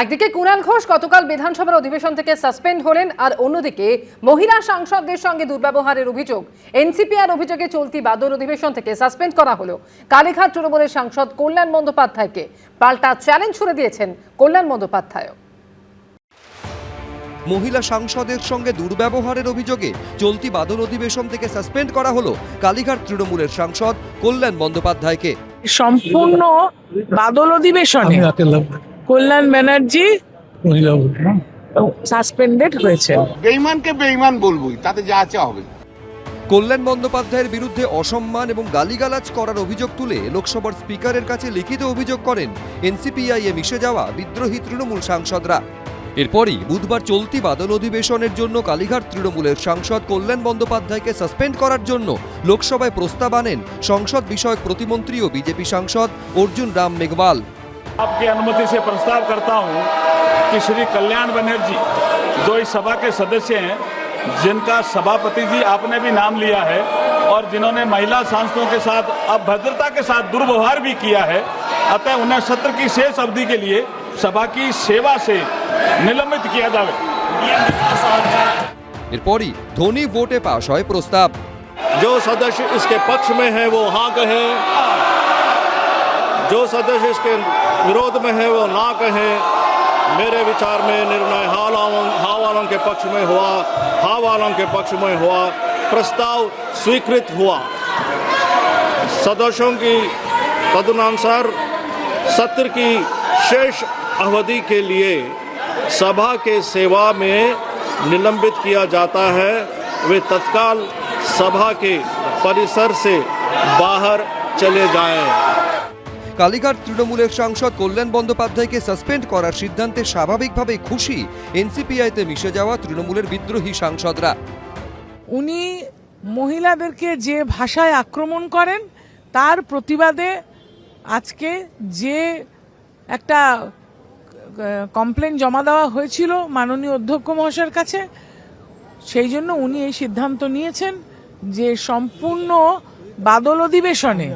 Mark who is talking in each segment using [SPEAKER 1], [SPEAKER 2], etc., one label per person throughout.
[SPEAKER 1] একদিকে কুণাল ঘোষ গতকাল বিধানসভার অধিবেশন থেকে সাসপেন্ড হলেন, আর অন্যদিকে মহিলা সাংসদদের সঙ্গে দুর্ব্যবহারের অভিযোগ এনসিপিআর অভিযোগে চলতি বাদল অধিবেশন থেকে সাসপেন্ড করা হলো কালীঘাট তৃণমূলের সাংসদ কল্যাণ বন্দ্যোপাধ্যায়কে। পাল্টা চ্যালেঞ্জ ছুড়ে দিয়েছেন কল্যাণ বন্দ্যোপাধ্যায়।
[SPEAKER 2] মহিলা সাংসদের সঙ্গে দুর্ব্যবহারের অভিযোগে চলতি বাদল অধিবেশন থেকে সাসপেন্ড করা হলো কালীঘাট তৃণমূলের সাংসদ কল্যাণ বন্দ্যোপাধ্যায়কে।
[SPEAKER 3] সম্পূর্ণ বাদল অধিবেশনে কল্যাণ ব্যানার্জি সাসপেন্ডেড হয়েছে।
[SPEAKER 4] বেঈমানকে বেঈমান বলবোই, তাতে যা আছে হবে।
[SPEAKER 2] কল্যাণ বন্দ্যোপাধ্যায়ের বিরুদ্ধে অসম্মান এবং গালিগালাজ করার অভিযোগ তুলে লোকসভার স্পিকারের কাছে লিখিত অভিযোগ করেন এনসিপিআই-এ মিশে যাওয়া বিদ্রোহী তৃণমূল সাংসদরা। এরপরই বুধবার চলতি বাদল অধিবেশনের জন্য কালীঘাট তৃণমূলের সাংসদ কল্যাণ বন্দ্যোপাধ্যায়কে সাসপেন্ড করার জন্য লোকসভায় প্রস্তাব আনেন সংসদ বিষয়ক প্রতিমন্ত্রী ও বিজেপি সাংসদ অর্জুন রাম মেঘवाल।
[SPEAKER 5] आपकी अनुमति से प्रस्ताव करता हूं कि श्री कल्याण बनर्जी जो इस सभा के सदस्य हैं, जिनका सभापति जी आपने भी नाम लिया है और जिन्होंने महिला सांसदों के साथ अभद्रता के साथ दुर्व्यवहार भी किया है, अतः उन्हें सत्र की शेष अवधि के लिए सभा की सेवा से निलंबित किया जाए।
[SPEAKER 2] एरपरई ध्वनि वोटे पास হয় प्रस्ताव।
[SPEAKER 6] जो सदस्य इसके पक्ष में है वो हाँ कहें, जो सदस्य इसके विरोध में है वो ना कहें। मेरे विचार में निर्णय हाँ वालों के पक्ष में हुआ, हाँ वालों के पक्ष में हुआ। प्रस्ताव स्वीकृत हुआ। सदस्यों की तदनुसार सत्र की शेष अवधि के लिए सभा के सेवा में निलंबित किया जाता है। वे तत्काल सभा के परिसर से बाहर चले जाएं।
[SPEAKER 2] কালীঘাট তৃণমূলের সাংসদ কল্যাণ বন্দ্যোপাধ্যায়কে সাসপেন্ড করার সিদ্ধান্তে স্বাভাবিকভাবেই খুশি এনসিপিআই-তে মিশে যাওয়া তৃণমূলের বিদ্রোহী সাংসদরা।
[SPEAKER 3] উনি মহিলাদেরকে যে ভাষায় আক্রমণ করেন তার প্রতিবাদে আজকে যে একটা কমপ্লেন জমা দেওয়া হয়েছিল মাননীয় অধ্যক্ষ মহাশয়ের কাছে, সেই জন্য উনি এই সিদ্ধান্ত নিয়েছেন যে সম্পূর্ণ বাদল অধিবেশনে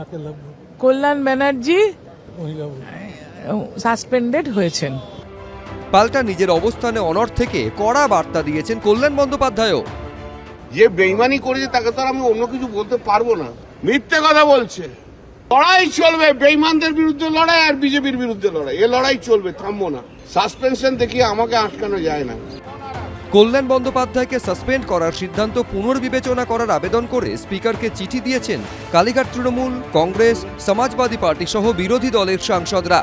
[SPEAKER 3] কল্যাণ ব্যানার্জি সাসপেন্ডেড হয়েছেন।
[SPEAKER 2] পাল্টা নিজের অবস্থানে অনড় থেকে কড়া বার্তা দিয়েছেন কল্যাণ বন্দ্যোপাধ্যায়ও।
[SPEAKER 4] যে বেঈমানি করেছে তাকে তো আর আমি অন্য কিছু বলতে পারবো না। মিথ্যে কথা বলছে। লড়াই চলবে, বেঈমানদের বিরুদ্ধে লড়াই আর বিজেপির বিরুদ্ধে লড়াই, এ লড়াই চলবে, থামবো না। সাসপেনশন দেখিয়ে আমাকে আটকানো যায় না।
[SPEAKER 2] কল্যাণ বন্দ্যোপাধ্যায়কে সাসপেন্ড করার সিদ্ধান্ত পুনর্বিবেচনা করার আবেদন করে স্পিকারকে চিঠি দিয়েছেন কালীঘাট তৃণমূল, কংগ্রেস, সমাজবাদী পার্টি সহ বিরোধী দলের সাংসদরা।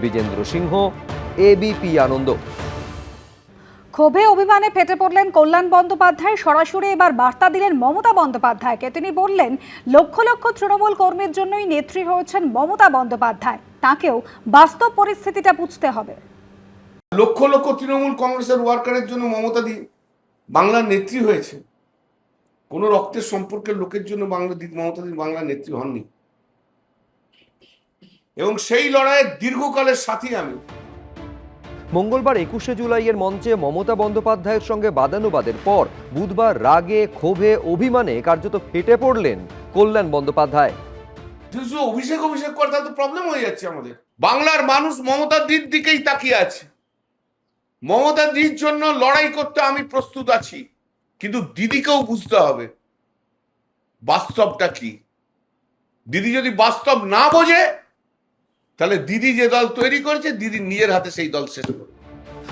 [SPEAKER 2] বিজেন্দ্র সিংহ, এবিপি আনন্দ।
[SPEAKER 7] ক্ষোভে অভিমানে ফেটে পড়লেন কল্যাণ বন্দ্যোপাধ্যায়। সরাসরি এবার বার্তা দিলেন মমতা বন্দ্যোপাধ্যায়কে। তিনি বললেন, লক্ষ লক্ষ তৃণমূল কর্মীর জন্যই নেত্রী হয়েছেন মমতা বন্দ্যোপাধ্যায়, তাকেও বাস্তব পরিস্থিতিটা বুঝতে হবে।
[SPEAKER 4] লক্ষ লক্ষ তৃণমূল কংগ্রেসের ওয়ার্কারের জন্য মমতা দি বাংলার নেত্রী হয়েছে। কোন রক্তের সম্পর্কের লোকের জন্য মমতা দি বাংলার নেত্রী হননি, এবং সেই লড়াইয়ের দীর্ঘকালের সাথী আমি।
[SPEAKER 2] মঙ্গলবার 21শে জুলাইয়ের মঞ্চে মমতা বন্দ্যোপাধ্যায়ের সঙ্গে বাদানুবাদের পর বুধবার রাগে, ক্ষোভে, অভিমানে কার্যত ফেটে পড়লেন কল্যাণ বন্দ্যোপাধ্যায়।
[SPEAKER 4] শুধু অভিষেক করতে তো প্রবলেম হয়ে যাচ্ছে আমাদের। বাংলার মানুষ মমতা দির দিকেই তাকিয়ে আছে। মমতা দির জন্য লড়াই করতে আমি প্রস্তুত আছি, কিন্তু দিদিকেও বুঝতে হবে বাস্তবটা কি। দিদি যদি বাস্তব না বোঝে, তাহলে দিদি যে দল তৈরি করেছে, দিদি নিজের হাতে সেই দল শেষ করবে।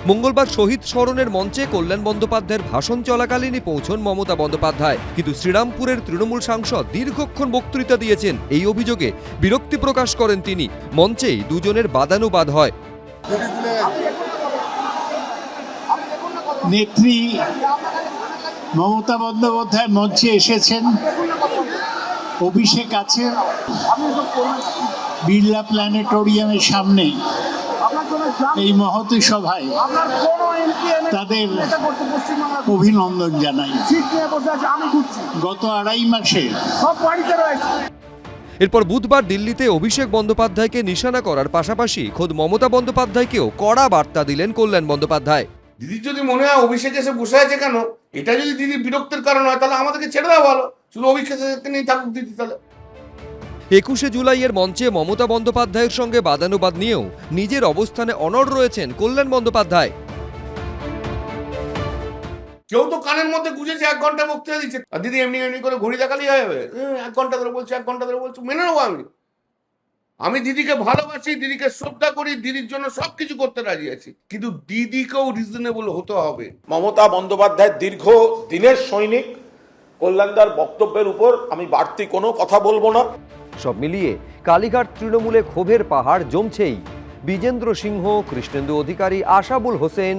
[SPEAKER 2] মঙ্গলবার শহীদ স্মরণের মঞ্চে কল্যাণ বন্দ্যোপাধ্যায়ের ভাষণ চলাকালীনই পৌঁছন মমতা বন্দ্যোপাধ্যায়, কিন্তু শ্রীরামপুরের তৃণমূল সাংসদ দীর্ঘক্ষণ বক্তৃতা দিয়েছেন এই অভিযোগে বিরক্তি প্রকাশ করেন তিনি। মঞ্চেই দুজনের বাদানুবাদ হয়।
[SPEAKER 8] নেত্রী মমতা বন্দ্যোপাধ্যায় মঞ্চে এসেছেন, অভিষেক আছে বিড়লা প্ল্যানেটোরিয়ামের সামনে এই মহতী সভায়। তাদের অভিনন্দন জানাই। গত 2.5 মাসে
[SPEAKER 2] এরপর বুধবার দিল্লিতে অভিষেক বন্দ্যোপাধ্যায়কে নিশানা করার পাশাপাশি খোদ মমতা বন্দ্যোপাধ্যায়কেও কড়া বার্তা দিলেন কল্যাণ বন্দ্যোপাধ্যায়।
[SPEAKER 4] দিদির যদি মনে হয় অভিষেক এসে বসে আছে কেন, এটা যদি দিদির বিরক্তির কারণ হয়, তাহলে আমাদেরকে ছেড়ে দেওয়া ভালো। শুধু অভিষেক নিয়ে থাকুক দিদি। তাহলে
[SPEAKER 2] 21শে জুলাইয়ের মঞ্চে মমতা বন্দ্যোপাধ্যায়ের সঙ্গে বাদানুবাদ নিয়েও নিজের অবস্থানে অনড় রয়েছেন কল্যাণ বন্দ্যোপাধ্যায়।
[SPEAKER 4] কেউ তো কানের মধ্যে গুঁজেছে 1 ঘন্টা বক্তৃতা দিচ্ছে, আর দিদি এমনি এমনি করে ঘড়ি দেখালেই হবে। 1 ঘন্টা ধরে বলছে, 1 ঘন্টা ধরে বলছে, মেনে নেবো আমি দিদিকে ভালোবাসি, দিদিকে শ্রদ্ধা করি, দিদির জন্য সবকিছু করতে রাজি আছি, কিন্তু দিদিকেও রিজনেবল হতে হবে।
[SPEAKER 9] মমতা বন্দ্যোপাধ্যায় দীর্ঘ দিনের সৈনিক, কল্যাণদার বক্তব্যের উপর আমি বাড়তি কোনো কথা বলবো না।
[SPEAKER 2] সব মিলিয়ে কালীঘাট তৃণমূলে ক্ষোভের পাহাড় জমছেই। বিজেন্দ্র সিংহ, কৃষ্ণেন্দু অধিকারী, আশাবুল হোসেন,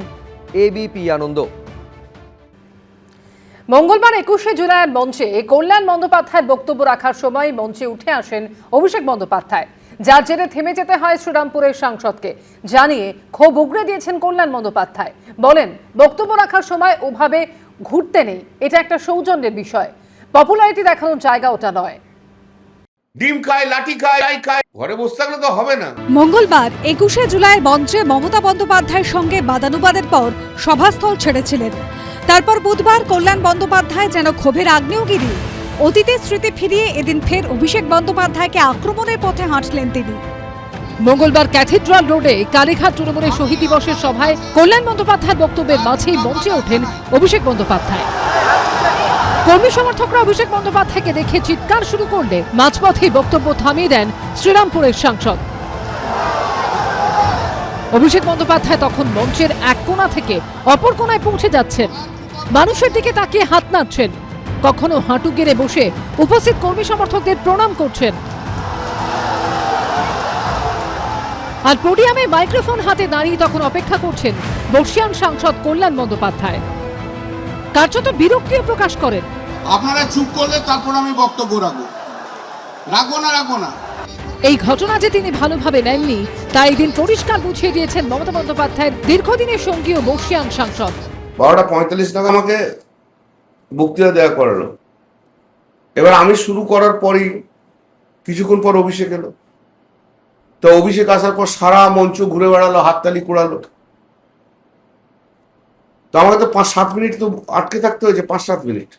[SPEAKER 2] এবিপি আনন্দ।
[SPEAKER 1] মঙ্গলবার 21শে জুলাইয়ের মঞ্চে কল্যাণ বন্দ্যোপাধ্যায়ের বক্তব্য রাখার সময় মঞ্চে উঠে আসেন অভিষেক বন্দ্যোপাধ্যায়, যার জেরে থেমে যেতে হয় শ্রীরামপুরের সাংসদকে। জানিয়ে ক্ষোভ উগরে দিয়েছেন কল্যাণ বন্দ্যোপাধ্যায়। বলেন, বক্তব্য রাখার সময় ওভাবে ঘুরতে নেই, এটা একটা সৌজন্যের বিষয়, পপুলারিটি দেখানোর জায়গা ওটা নয়।
[SPEAKER 4] ডিম খায়, লাঠি খায়, ঘরে বসে থাকলে তো হবে না।
[SPEAKER 7] মঙ্গলবার 21শে জুলাইয়ের মঞ্চে মমতা বন্দ্যোপাধ্যায়ের সঙ্গে বাদানুবাদের পর সভাস্থল ছেড়েছিলেন। তারপর বুধবার কল্যাণ বন্দ্যোপাধ্যায় যেন ক্ষোভের আগ্নেয়গিরি। অতীতের স্মৃতি ফিরিয়ে এদিন ফের অভিষেক বন্দ্যোপাধ্যায়কে আক্রমণের পথে হাঁটলেন তিনি।
[SPEAKER 1] মঙ্গলবার ক্যাথিড্রাল রোডে কালীঘাট তৃণমূলের শহীদ দিবসের সভায় কল্যাণ বন্দ্যোপাধ্যায়ের বক্তব্যের মাঝেই মঞ্চে ওঠেন অভিষেক বন্দ্যোপাধ্যায়। কর্মী সমর্থকরা অভিষেক বন্দ্যোপাধ্যায়কে দেখে চিৎকার শুরু করলে মাঝপথেই বক্তব্য থামিয়ে দেন শ্রীরামপুরের সাংসদ। অভিষেক বন্দ্যোপাধ্যায় তখন মঞ্চের এক কোণা থেকে অপর কোণায় পৌঁছে যাচ্ছেন, মানুষের দিকে তাকিয়ে হাত নাড়ছেন, কখনো হাঁটু গেড়ে বসে উপস্থিত কর্মী সমর্থকদের প্রণাম করছেন। আর পোডিয়ামে মাইক্রোফোন হাতে দাঁড়িয়ে তখন অপেক্ষা করছেন বর্ষিয়ান সাংসদ কল্যাণ বন্দ্যোপাধ্যায়। কার্যত বিরক্তিও প্রকাশ করেন।
[SPEAKER 4] আপনারা চুপ করলে তারপর আমি বক্তব্য রাখবো না।
[SPEAKER 1] এই ঘটনা যে তিনি ভালোভাবে নেননি তাই দিন পরিষ্কার বুঝিয়ে দিয়েছেন মমতা বন্দ্যোপাধ্যায়ের দীর্ঘদিনের সঙ্গী ও বর্ষিয়ান সাংসদ।
[SPEAKER 4] 12:45 টাকা আমাকে বক্তৃতা দেওয়া করালো। এবার আমি শুরু করার পরই কিছুক্ষণ পর অভিষেক এলো। তো অভিষেক আসার পর সারা মঞ্চ ঘুরে বেড়ালো, হাততালি কুড়ালো। তো আমাকে তো 5-7 মিনিট তো আটকে থাকতে হয়েছে, 5-7 মিনিট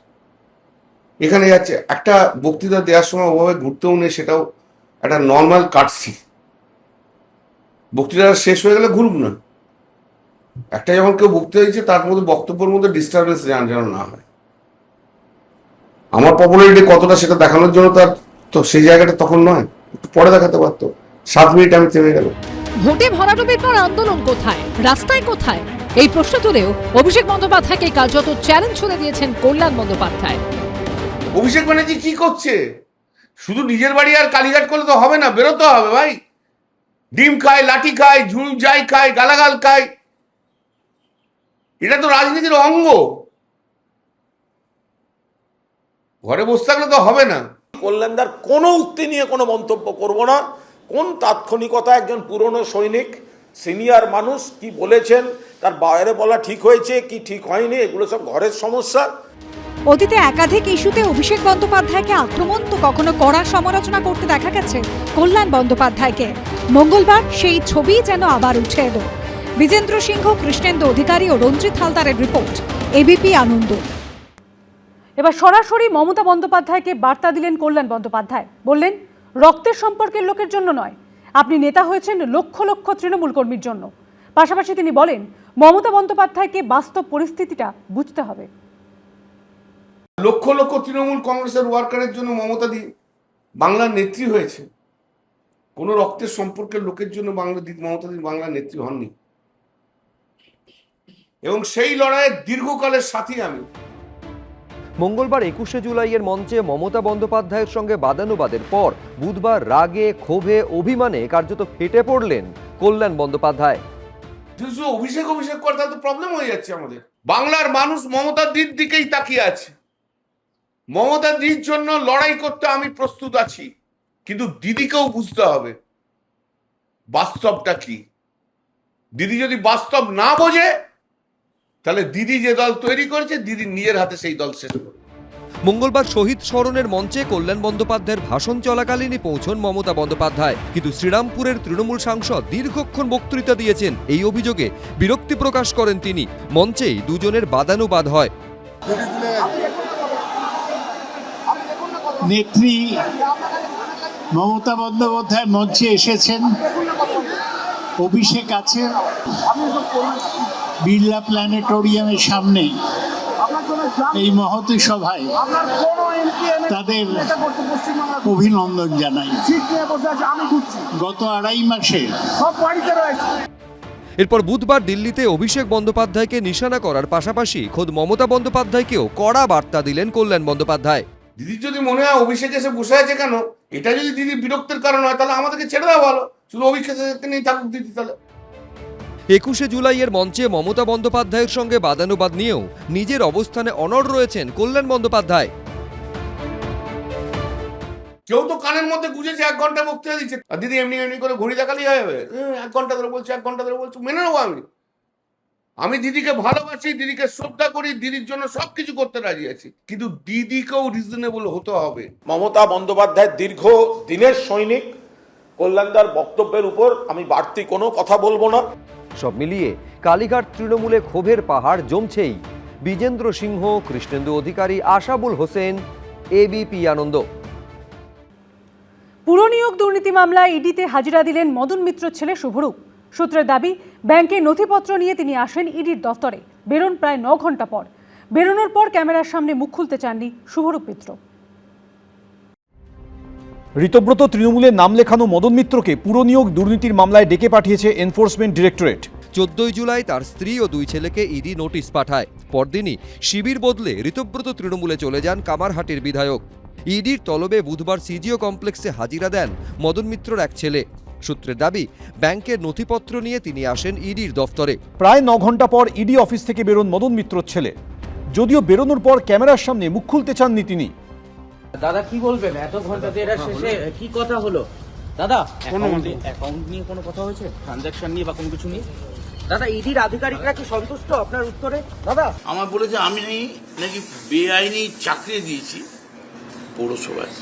[SPEAKER 4] এখানে যাচ্ছে। একটা বক্তৃতা দেওয়ার সময় ওভাবে ঘুরতেও নেই, সেটাও একটা নর্মাল কাটছি। বক্তৃতা শেষ হয়ে গেলে ঘুরুক না। একটা যখন কেউ বক্তৃতা দিচ্ছে তার মধ্যে বক্তব্যের মধ্যে ডিস্টারবেন্স যেন না হয়। আমার পপুলারিটি কতটা সেটা দেখানোর জন্য তার তো সেই জায়গাটা তখন নয়, একটু পরে দেখাতে পারতো। 7 মিনিট আমি থেমে গেল।
[SPEAKER 1] ভোটে ভরাডুবির পর আন্দোলন কোথায়, রাস্তায় কোথায়, এই প্রশ্ন তুলেও অভিষেক বন্দ্যোপাধ্যায়কে কার্যত চ্যালেঞ্জ ছুড়ে দিয়েছেন কল্যাণ বন্দ্যোপাধ্যায়।
[SPEAKER 4] অভিষেক ব্যানার্জি কি করছে? শুধু নিজের বাড়ি আর কালীঘাট করলে তো হবে না, বেরোতে হবে ভাই। ডিম খায়, লাঠি খায়, ঝুল যাই খায়, গালাগাল খায়, এটা তো রাজনীতির অঙ্গ। ঘরে বসে থাকলে তো হবে না।
[SPEAKER 9] কল্যাণদার কোনো উক্তি নিয়ে কোনো মন্তব্য করব না। কোন তাৎক্ষণিকতা, একজন পুরনো সৈনিক, সিনিয়র মানুষ কি বলেছেন, তার বাইরে বলা ঠিক হয়েছে কি ঠিক হয়নি, এগুলো সব ঘরের সমস্যা।
[SPEAKER 7] অতীতে একাধিক ইস্যুতে অভিষেক বন্দ্যোপাধ্যায়কে আক্রমণ তো কখনো কড়া সমালোচনা করতে দেখা গেছে কল্যাণ বন্দ্যোপাধ্যায়কে। মঙ্গলবার সেই ছবি যেন আবার উঠে এলো। বিজেন্দ্র সিংহ, কৃষ্ণেন্দু অধিকারী ও রঞ্জিত হালদারের রিপোর্ট, এবিপি আনন্দ।
[SPEAKER 10] এবার সরাসরি মমতা বন্দ্যোপাধ্যায়কে বার্তা দিলেন কল্যাণ বন্দ্যোপাধ্যায়। বললেন, রক্তের সম্পর্কের লোকের জন্য নয়, আপনি নেতা হয়েছেন লক্ষ লক্ষ তৃণমূল কর্মীর জন্য। পাশাপাশি তিনি বলেন, মমতা বন্দ্যোপাধ্যায়কে বাস্তব পরিস্থিতিটা বুঝতে হবে।
[SPEAKER 4] লক্ষ লক্ষ তৃণমূল কংগ্রেসের ওয়ার্কারের জন্য মমতা দি বাংলার নেত্রী হয়েছে। কোন রক্তের সম্পর্কের লোকের জন্য মমতা দি বাংলার নেত্রী হননি, এবং সেই লড়াইয়ের দীর্ঘকালের সাথী আমি।
[SPEAKER 2] মঙ্গলবার 21শে জুলাইয়ের মঞ্চে মমতা বন্দ্যোপাধ্যায়ের সঙ্গে বাদানুবাদের পর বুধবার রাগে, ক্ষোভে, অভিমানে কার্যত ফেটে পড়লেন কল্যাণ বন্দ্যোপাধ্যায়।
[SPEAKER 4] শুধু অভিষেক করে তাহলে তো প্রবলেম হয়ে যাচ্ছে আমাদের। বাংলার মানুষ মমতার দিকেই তাকিয়ে আছে। মমতা দিদির জন্য লড়াই করতে আমি প্রস্তুত আছি, কিন্তু দিদিকেও বুঝতে হবে বাস্তবটা কি। দিদি যদি বাস্তব না বোঝে তাহলে দিদি যে দল তৈরি করেছে, দিদি নিজের হাতে সেই দল শেষ করবে।
[SPEAKER 2] মঙ্গলবার শহীদ স্মরণের মঞ্চে কল্যাণ বন্দ্যোপাধ্যায়ের ভাষণ চলাকালীনই পৌঁছন মমতা বন্দ্যোপাধ্যায়, কিন্তু শ্রীরামপুরের তৃণমূল সাংসদ দীর্ঘক্ষণ বক্তৃতা দিয়েছেন। এই অভিযোগে বিরক্তি প্রকাশ করেন তিনি। মঞ্চেই দুজনের বাদানুবাদ হয়।
[SPEAKER 8] নেত্রী মমতা বন্দ্যোপাধ্যায় মঞ্চে এসেছেন, অভিষেক আছে বিড়লা প্ল্যানেটোরিয়ামের সামনে এই মহতী সভায়, তাদের অভিনন্দন জানাই। গত 2.5 মাসে
[SPEAKER 2] এরপর বুধবার দিল্লিতে অভিষেক বন্দ্যোপাধ্যায়কে নিশানা করার পাশাপাশি খোদ মমতা বন্দ্যোপাধ্যায়কেও কড়া বার্তা দিলেন কল্যাণ বন্দ্যোপাধ্যায়।
[SPEAKER 4] দিদির যদি মনে হয় অভিষেক এসে বসে আছে কেন, এটা যদি দিদি বিরক্তের কারণ হয়, তাহলে আমাদেরকে ছেড়ে দেওয়া ভালো, শুধু অভিষেককে নিয়ে থাকুক দিদি। তাহলে
[SPEAKER 2] 21শে জুলাইয়ের মঞ্চে মমতা বন্দ্যোপাধ্যায়ের সঙ্গে বাদানুবাদ নিয়েও নিজের অবস্থানে অনড় রয়েছেন কল্যাণ বন্দ্যোপাধ্যায়।
[SPEAKER 4] কেউ তো কানের মধ্যে গুঁজেছে 1 ঘন্টা বক্তৃতা দিচ্ছে, আর দিদি এমনি এমনি করে ঘড়ি দেখালেই হয়ে যাবে। 1 ঘন্টা ধরে বলছে, 1 ঘন্টা ধরে বলছে, মেনে নেবো। আমি দিদিকে ভালোবাসি, দিদিকে শ্রদ্ধা করি, দিদির জন্য সবকিছু করতে রাজি আছি, কিন্তু দিদিকেও রিজনেবল হতে হবে।
[SPEAKER 9] মমতা বন্দ্যোপাধ্যায় দীর্ঘ দিনের সৈনিক, কল্যাণদার বক্তব্যের উপর আমি বাড়তি কোনো কথা বলবো না।
[SPEAKER 2] সব মিলিয়ে কালীঘাট তৃণমূলে ক্ষোভের পাহাড় জমছেই। বিজেন্দ্র সিংহ, কৃষ্ণেন্দু অধিকারী, আশাবুল হোসেন, এবিপি আনন্দ।
[SPEAKER 10] পুরনিয়োগ দুর্নীতি মামলায় ইডিতে হাজিরা দিলেন মদন মিত্রর ছেলে শুভরূপ। সূত্রের দাবি, ব্যাংকের নথিপত্র নিয়ে তিনি আসেন ইডির দফতরে। বেরোন প্রায় 9 ঘন্টা পর। বেরোনোর পর ক্যামেরার সামনে মুখ খুলতে চাননি শুভরূপ মিত্র।
[SPEAKER 11] ঋতব্রত তৃণমূলের নাম লেখানো মদন মিত্রকে পুরনিয়োগ দুর্নীতির মামলায় ডেকে পাঠিয়েছে এনফোর্সমেন্ট ডিরেক্টরেট।
[SPEAKER 2] 14 জুলাই তার স্ত্রী ও 2 ছেলেকে ইডি নোটিশ পাঠায়। পরদিনই শিবির বদলে ঋতব্রত তৃণমূলে চলে যান কামারহাটির বিধায়ক। ইডির তলবে বুধবার সিজিও কমপ্লেক্সে হাজিরা দেন মদন মিত্রর এক ছেলে। সূত্রের দাবি, ব্যাংকের নথিপত্র নিয়ে তিনি আসেন ইডির দফতরে।
[SPEAKER 11] প্রায় 9 ঘন্টা পর ইডি অফিস থেকে বেরোন মদন মিত্রর ছেলে। যদিও বেরোনোর পর ক্যামেরার সামনে মুখ খুলতে চাননি তিনি।
[SPEAKER 12] দাদা কি বলবেন, এত ঘন্টা দেড়া শেষে কি কথা হলো? দাদা অ্যাকাউন্ট নিয়ে কোনো কথা হয়েছে, ট্রানজাকশন নিয়ে বা কোনো কিছু নিয়ে? দাদা ইডির আধিকারিকরা কি সন্তুষ্ট আপনার উত্তরে? দাদা
[SPEAKER 13] আমার বলেছে আমি নাকি বেআইনি চাকরি দিয়েছি পৌরসভায়।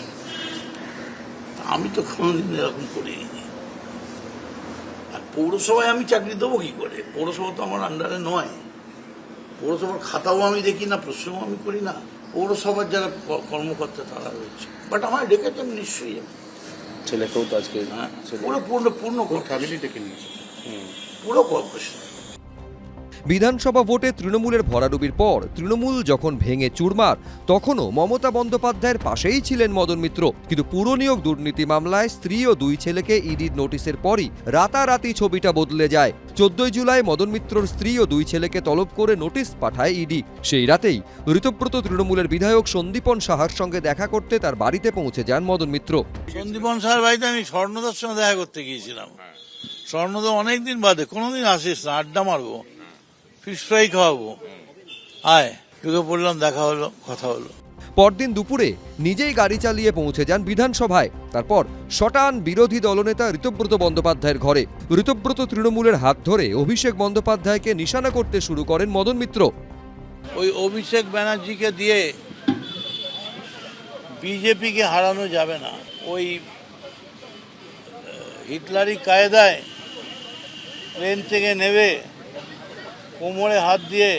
[SPEAKER 13] আমি তো কোনোদিন এরকম করিনি। আর পৌরসভায় আমি চাকরি দেবো কি করে? পৌরসভা তো আমার আন্ডারে নয়। পৌরসভার খাতাও আমি দেখি না, প্রশ্নও আমি করি না। পৌরসভার যারা কর্মকর্তা তারা রয়েছে, বাট আমার ডেকেছেন নিশ্চয়ই।
[SPEAKER 12] ছেলেকেও তো আজকে
[SPEAKER 13] পূর্ণ ফ্যামিলি ডেকে নিয়েছে, পুরো কোঅপারেশন।
[SPEAKER 2] বিধানসভা ভোটে তৃণমূলের ভরাডুবির পর তৃণমূল যখন ভেঙে চুরমার, তখনও মমতা বন্দ্যোপাধ্যায়ের পাশেই ছিলেন মদন মিত্র। কিন্তু পুরনিয়োগ দুর্নীতি মামলায় স্ত্রী ও 2 ছেলেকে ইডির নোটিশের পরই রাতারাতি ছবিটা বদলে যায়। 14 জুলাই মদন মিত্রর স্ত্রী ও 2 ছেলেকে তলব করে নোটিশ পাঠায় ইডি। সেই রাতেই ঋতব্রত তৃণমূলের বিধায়ক সন্দীপন সাহার সঙ্গে দেখা করতে তার বাড়িতে পৌঁছে যান মদন মিত্র।
[SPEAKER 13] সন্দীপন সাহার বাড়িতে আমি স্বর্ণদার সঙ্গে দেখা করতে গিয়েছিলাম। স্বর্ণদা অনেকদিন বাদে, কোনোদিন আসিস না, আড্ডা মারবো, ফিশ ফ্রাই খাওয়াবো, আয়। ঢুকে পড়লাম, দেখা হলো, কথা হলো।
[SPEAKER 2] পরদিন দুপুরে নিজেই গাড়ি চালিয়ে পৌঁছে যান বিধানসভায়। তারপর শটান বিরোধী দলনেতা ঋতব্রত বন্দ্যোপাধ্যায়ের ঘরে। ঋতব্রত তৃণমূলের হাত ধরে অভিষেক বন্দ্যোপাধ্যায়কে নিশানা করতে শুরু করেন মদন মিত্র।
[SPEAKER 13] ওই অভিষেক ব্যানার্জিকে দিয়ে বিজেপিকে হারানো যাবে না। ওই হিটলারি কায়দায় প্লেন থেকে নেবে, কোমরে হাত দিয়ে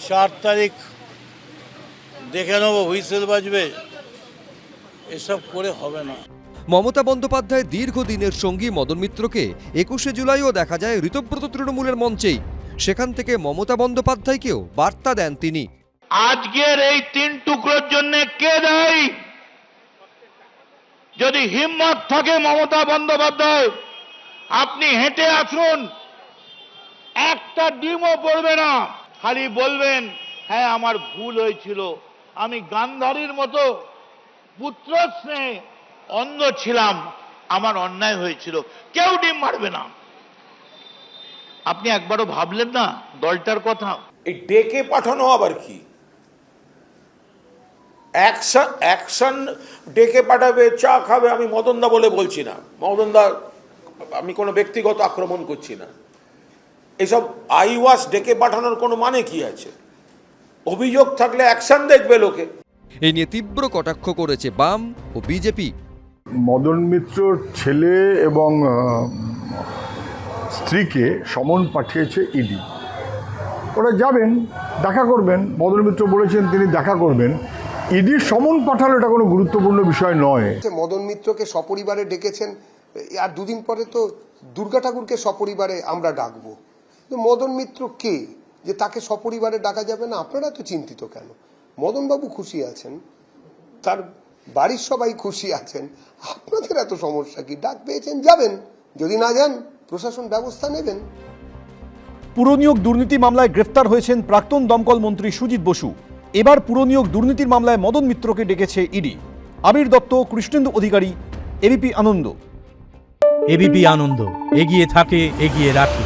[SPEAKER 13] 4 তারিখ দেখে নেবো, হুইসেল বাজবে, এসব করে হবে না।
[SPEAKER 2] মমতা বন্দ্যোপাধ্যায় দীর্ঘদিনের সঙ্গী মদন মিত্রকে 21শে জুলাইও দেখা যায় ঋতব্রত তৃণমূলের মঞ্চেই। সেখান থেকে মমতা বন্দ্যোপাধ্যায়কেও বার্তা দেন তিনি।
[SPEAKER 13] আজকের এই 3 টুকরোর জন্য কে দায়ী? যদি হিম্মত থাকে মমতা বন্দ্যোপাধ্যায়, আপনি হেঁটে আসুন, একটা ডিমও পড়বে না, খালি বলবেন হ্যাঁ আমার ভুল হয়েছিল, আমি গান্ধারীর মতো পুত্র স্নেহে অন্ধ ছিলাম, আমার অন্যায় হয়েছিল, কেউ ডিম মারবে না। আপনি একবারও ভাবলেন না দলটার কথা?
[SPEAKER 9] এই ডেকে পাঠানো আবার কি? অ্যাকশন ডেকে পাঠাবে, চা খাবে। আমি মদনদা বলে বলছি না, মদনদা আমি কোনো ব্যক্তিগত আক্রমণ করছি না। এইসব আইওয়াস ডেকে পাঠানোর কোনো মানে কি আছে? অভিযোগ থাকলে অ্যাকশন দেখবে লোকে।
[SPEAKER 2] এই নিয়ে তীব্র কটাক্ষ করেছে বাম ও বিজেপি।
[SPEAKER 14] মদন মিত্রর ছেলে এবং স্ত্রীকে সমন পাঠিয়েছে ইডি। ওরা যাবেন, দেখা করবেন। মদন মিত্র বলেছেন তিনি দেখা করবেন, ইডির সমন পাঠানো এটা কোনো গুরুত্বপূর্ণ বিষয় নয়।
[SPEAKER 15] মদন মিত্রকে সপরিবারে ডেকেছেন, আর দুদিন পরে তো দুর্গা ঠাকুরকে সপরিবারে আমরা ডাকবো। মদন মিত্র কে যে তাকে সপরিবারে ডাকা যাবে না? আপনারা তো চিন্তিত কেন? মদনবাবু খুশি আছেন, তার বাড়ির সবাই খুশি আছেন, আপনাদের এত সমস্যা কি? ডাক পেয়েছেন, যাবেন, যদি না যান প্রশাসন ব্যবস্থা নেবেন।
[SPEAKER 11] পুরনিয়োগ দুর্নীতি মামলায় গ্রেফতার হয়েছেন প্রাক্তন দমকল মন্ত্রী সুজিত বসু। এবার পুরনিয়োগ দুর্নীতির মামলায় মদন মিত্রকে ডেকেছে ইডি। আবির দত্ত, কৃষ্ণেন্দু অধিকারী, এবিপি আনন্দ।
[SPEAKER 16] এবিপি আনন্দ, এগিয়ে থাকে, এগিয়ে রাখে।